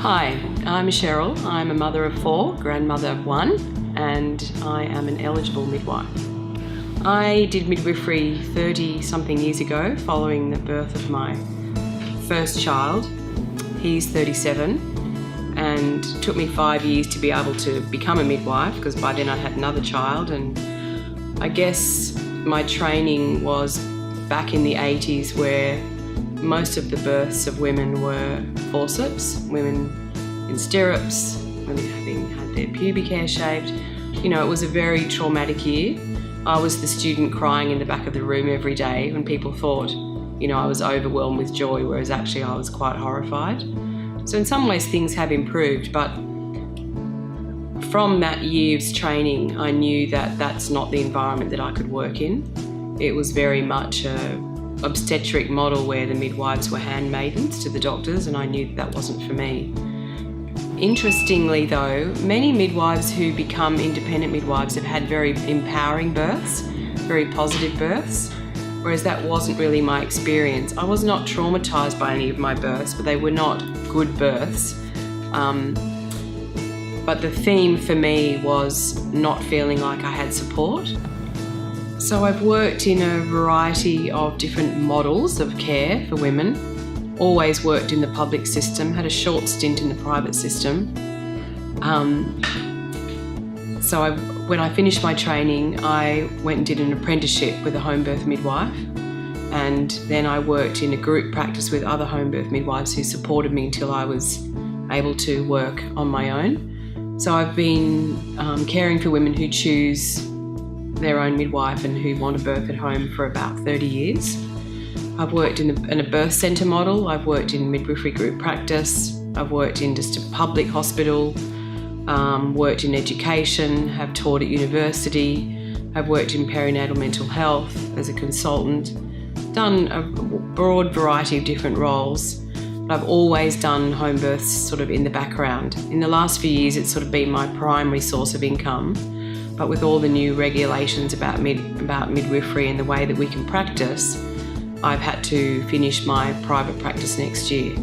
Hi, I'm Sheryl. I'm a mother of 4, grandmother of 1, and I am an eligible midwife. I did midwifery 30-something years ago following the birth of my first child. He's 37, and it took me 5 years to be able to become a midwife because by then I had another child, and I guess my training was back in the 80s where most of the births of women were forceps, women in stirrups, women having had their pubic hair shaved. You know, it was a very traumatic year. I was the student crying in the back of the room every day when people thought, you know, I was overwhelmed with joy, whereas actually I was quite horrified. So in some ways things have improved, but from that year's training, I knew that that's not the environment that I could work in. It was very much a obstetric model where the midwives were handmaidens to the doctors, and I knew that wasn't for me. Interestingly though, many midwives who become independent midwives have had very empowering births, very positive births, whereas that wasn't really my experience. I was not traumatised by any of my births, but they were not good births. But the theme for me was not feeling like I had support. So I've worked in a variety of different models of care for women, always worked in the public system, had a short stint in the private system. When I finished my training, I went and did an apprenticeship with a home birth midwife, and then I worked in a group practice with other home birth midwives who supported me until I was able to work on my own. So I've been caring for women who choose their own midwife and who want to birth at home for about 30 years. I've worked in a birth centre model, I've worked in midwifery group practice, I've worked in just a public hospital, worked in education, have taught at university, have worked in perinatal mental health as a consultant, done a broad variety of different roles. I've always done home births sort of in the background. In the last few years it's sort of been my primary source of income. But with all the new regulations about midwifery and the way that we can practice, I've had to finish my private practice next year.